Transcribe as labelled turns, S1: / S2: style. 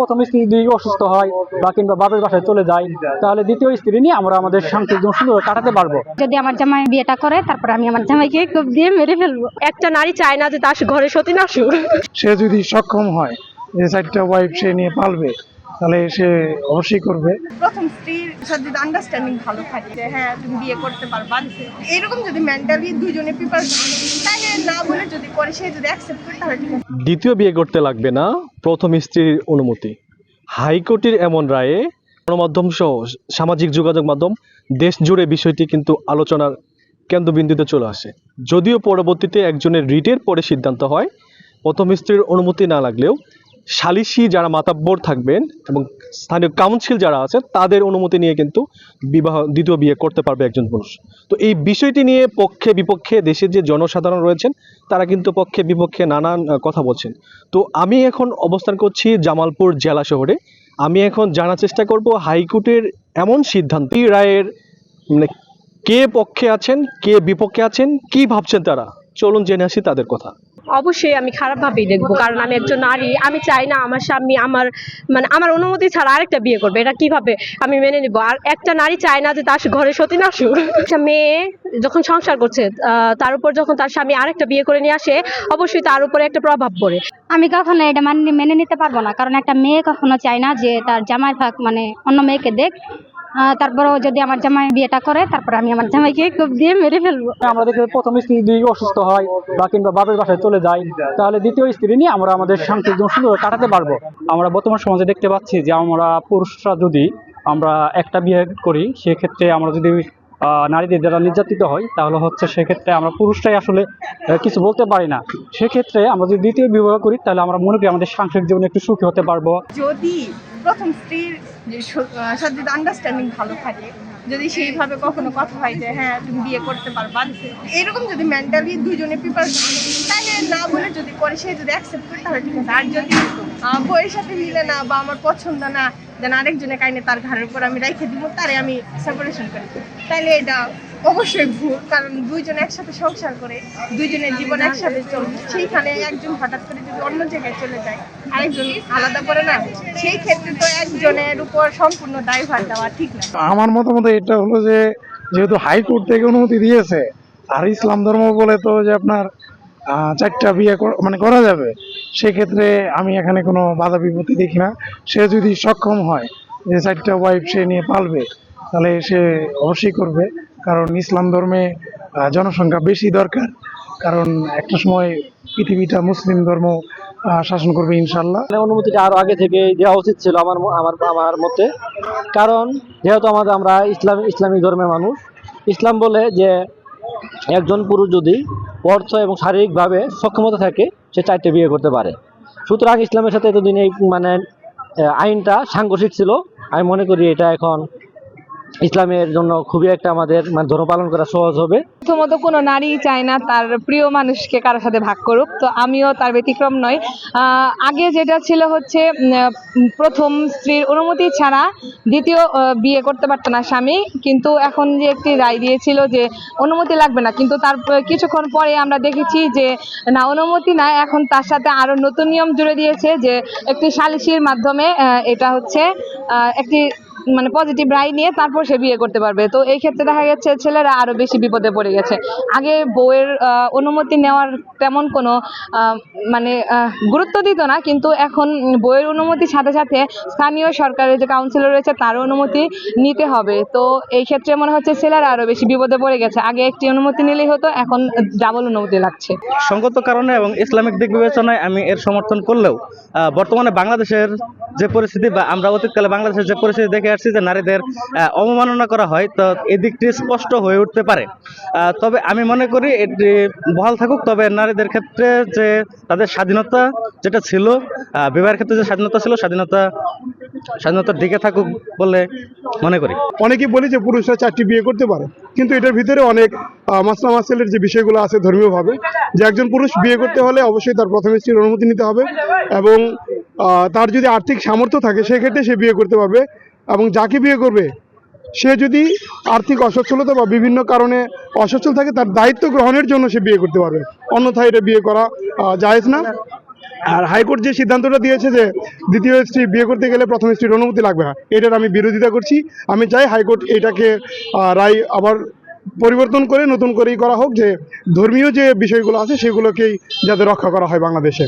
S1: প্রথম স্ত্রী যদি অসুস্থ হয় বা কিংবা বাপের বাসায় চলে যায়, তাহলে দ্বিতীয় স্ত্রী নিয়ে আমরা আমাদের সাংসারিক জীবন সুন্দর কাটাতে পারবো।
S2: যদি আমার জামাই বিয়েটা করে তারপর আমি আমার জামাইকে কোপ দিয়ে মেরে ফেলবো। একটা নারী চায় না যে তার ঘরে সতীন আসুক।
S3: সে যদি সক্ষম হয় যে 4টা ওয়াইফ সে নিয়ে পালবে, তাহলে সে অবশ্যই করবে।
S4: প্রথম স্ত্রীর সাথে যদি আন্ডারস্ট্যান্ডিং ভালো থাকে যে হ্যাঁ তুমি বিয়ে করতে পারবা, এরকম যদি মেন্টালি দুজনে প্রিপারেশন, তাহলে না বলে যদি করে সে যদি অ্যাকসেপ্ট করে তাহলে ঠিক আছে।
S5: দ্বিতীয় বিয়ে করতে লাগবে না, প্রথম স্ত্রীর অনুমতি। হাইকোর্টের এমন রায়ে গণমাধ্যম সহ সামাজিক যোগাযোগ মাধ্যম দেশ জুড়ে বিষয়টি কিন্তু আলোচনার কেন্দ্রবিন্দুতে চলে আসে। যদিও পরবর্তীতে একজনের রিটের পরে সিদ্ধান্ত হয় প্রথম স্ত্রীর অনুমতি না লাগলেও সালিসি যারা মাতাব্বর থাকবেন এবং স্থানীয় কাউন্সিল যারা আছে তাদের অনুমতি নিয়ে কিন্তু দ্বিতীয় বিয়ে করতে পারবে একজন পুরুষ। তো এই বিষয়টি নিয়ে পক্ষে বিপক্ষে দেশের যে জনসাধারণ রয়েছেন তারা কিন্তু পক্ষে বিপক্ষে নানান কথা বলছেন। তো আমি এখন অবস্থান করছি জামালপুর জেলা শহরে। আমি এখন জানার চেষ্টা করব হাইকোর্টের এমন সিদ্ধান্ত রায়ের মানে কে পক্ষে আছেন, কে বিপক্ষে আছেন, কি ভাবছেন তারা। চলুন জেনে আসি তাদের কথা।
S2: অবশ্যই আমি খারাপ ভাবেই দেখবো, কারণ আমি একজন নারী। আমি চাই না আমার স্বামী আমার অনুমতি ছাড়া আরেকটা বিয়ে করবে। এটা কিভাবে আমি মেনে নিব? আর একটা নারী চায় না যে তার ঘরে সতীন আসুক। একটা মেয়ে যখন সংসার করছে তার উপর যখন তার স্বামী আরেকটা বিয়ে করে নিয়ে আসে, অবশ্যই তার উপরে একটা প্রভাব পড়ে। আমি কখনো এটা মেনে নিতে পারবো না, কারণ একটা মেয়ে কখনো চায় না যে তার জামাই থাক অন্য মেয়েকে দেখ। তারপরেও যদি আমার জামাই বিয়েটা করে তারপর আমি আমার জামাইকে কোপ দিয়ে মেরে ফেলবো।
S1: আমরা দেখি প্রথম স্ত্রী যদি অসুস্থ হয় বা কিংবা বাপের বাসায় চলে যায়, তাহলে দ্বিতীয় স্ত্রী নিয়ে আমরা আমাদের সাংসারিক জীবন সুন্দর কাটাতে পারবো। আমরা বর্তমান সমাজে দেখতে পাচ্ছি যে আমরা পুরুষরা যদি আমরা একটা বিয়ে করি, সেক্ষেত্রে আমরা যদি নারীদের যারা নির্যাতিত হয় তাহলে সেক্ষেত্রে আমরা পুরুষরাই আসলে কিছু বলতে পারি না। সেক্ষেত্রে আমরা যদি দ্বিতীয় বিবাহ করি তাহলে আমরা মনে করি আমাদের সাংসারিক জীবনে একটু সুখী হতে পারবো।
S4: যদি প্রথম স্ত্রীর সাথে যদি আন্ডারস্ট্যান্ডিং ভালো থাকে, যদি সেইভাবে কখনো কথা হয় যে হ্যাঁ তুমি বিয়ে করতে পারবা, এরকম যদি মেন্টালি দুজনে প্রিপারেশন, তাহলে না বলে যদি করে সে যদি অ্যাকসেপ্ট করে তাহলে ঠিক আছে। আর যদি বইয়ের সাথে মিলে না বা আমার পছন্দ না, যেন আরেকজনের কাইনে তার ঘরের উপর আমি রেখে দিব, তারে আমি সেপারেশন করি, তাহলে এটা অবশ্যই ভুল। কারণ দুইজন একসাথে সংসার করে দুইজনের জীবন একসাথে চলবে, সেইখানে একজন হঠাৎ করে যদি অন্য জায়গায় চলে যায়, আরেকজন আলাদা করে না, সেই ক্ষেত্রে তো একজনের উপর সম্পূর্ণ দায়ভার দেওয়া ঠিক না।
S3: আমার মতামত এটা হলো যে যেহেতু হাইকোর্ট থেকে অনুমতি দিয়েছে, আর ইসলাম ধর্ম বলে তো যে আপনার 4টা বিয়ে করা যাবে, সেক্ষেত্রে আমি এখানে কোনো বাধা বিপত্তি দেখি না। সে যদি সক্ষম হয় যে 4টা ওয়াইফ সে নিয়ে পালবে, তাহলে সে অবশ্যই করবে। কারণ ইসলাম ধর্মে জনসংখ্যা বেশি দরকার, কারণ একটা সময় পৃথিবীটা মুসলিম ধর্ম শাসন করবে ইনশাল্লাহ।
S1: অনুমতিটা আরো আগে থেকে দেওয়া উচিত ছিল আমার মতে। কারণ যেহেতু আমরা ইসলামী ধর্মের মানুষ, ইসলাম বলে যে একজন পুরুষ যদি অর্থ এবং শারীরিকভাবে সক্ষমতা থাকে সে 4টে বিয়ে করতে পারে। সুতরাং ইসলামের সাথে এতদিন এই আইনটা সাংঘর্ষিক ছিল। আমি মনে করি এটা এখন ইসলামের জন্য খুবই একটা আমাদের ধর্ম পালন করা সহজ হবে।
S6: প্রথমত কোনো নারী চায় না তার প্রিয় মানুষকে কারোর সাথে ভাগ করুক, তো আমিও তার ব্যতিক্রম নই। আগে যেটা ছিল প্রথম স্ত্রীর অনুমতি ছাড়া দ্বিতীয় বিয়ে করতে পারতো না স্বামী, কিন্তু এখন যে একটি রায় দিয়েছিল যে অনুমতি লাগবে না, কিন্তু তার কিছুক্ষণ পরে আমরা দেখেছি যে না, অনুমতি না, এখন তার সাথে আরো নতুন নিয়ম জুড়ে দিয়েছে যে একটি সালিসির মাধ্যমে এটা একটি পজিটিভ রায় নিয়ে তারপর সে বিয়ে করতে পারবে। তো এই ক্ষেত্রে দেখা যাচ্ছে ছেলেরা আরো বেশি বিপদে পড়ে গেছে। আগে বউয়ের অনুমতি নেওয়ার তেমন কোনো গুরুত্ব দিত না, কিন্তু এখন বউয়ের অনুমতির সাথে সাথে স্থানীয় সরকারের যে কাউন্সিলর রয়েছে তার অনুমতি নিতে হবে। তো এই ক্ষেত্রে মনে হচ্ছে ছেলেরা আরো বেশি বিপদে পড়ে গেছে। আগে একটি অনুমতি নিলেই হতো, এখন ডাবল অনুমতি লাগছে।
S7: সঙ্গত কারণে এবং ইসলামিক দিক বিবেচনায় আমি এর সমর্থন করলেও বর্তমানে বাংলাদেশের যে পরিস্থিতি বা আমরা অতীতকালে বাংলাদেশের যে পরিস্থিতি দেখে আসছি যে নারীদের অবমাননা করা হয়, তো এই দিকটি স্পষ্ট হয়ে উঠতে পারে। তবে আমি মনে করি এটি বহাল থাকুক, তবে নারীদের ক্ষেত্রে যে তাদের স্বাধীনতা যেটা ছিল, বিবাহের ক্ষেত্রে যে স্বাধীনতা ছিল, স্বাধীনতার দিকে থাকুক বলে মনে করি।
S8: অনেকেই বলি যে পুরুষরা 4টি বিয়ে করতে পারে, কিন্তু এটার ভিতরে অনেক মাসলা মাসাইলের যে বিষয়গুলো আছে ধর্মীয়ভাবে, যে একজন পুরুষ বিয়ে করতে হলে অবশ্যই তার প্রথম স্ত্রীর অনুমতি নিতে হবে, এবং তার যদি আর্থিক সামর্থ্য থাকে সেক্ষেত্রে সে বিয়ে করতে পারবে। এবং যাকে বিয়ে করবে সে যদি আর্থিক অসচ্ছলতা বা বিভিন্ন কারণে অসচ্ছল থাকে, তার দায়িত্ব গ্রহণের জন্য সে বিয়ে করতে পারবে, অন্যথায় এটা বিয়ে করা জায়েজ না। আর হাইকোর্ট যে সিদ্ধান্তটা দিয়েছে যে দ্বিতীয় স্ত্রী বিয়ে করতে গেলে প্রথম স্ত্রীর অনুমতি লাগবে না, এটার আমি বিরোধিতা করছি। আমি চাই হাইকোর্ট এটাকে রায় আবার পরিবর্তন করে নতুন করেই করা হোক, যে ধর্মীয় যে বিষয়গুলো আছে সেগুলোকেই যাতে রক্ষা করা হয় বাংলাদেশে।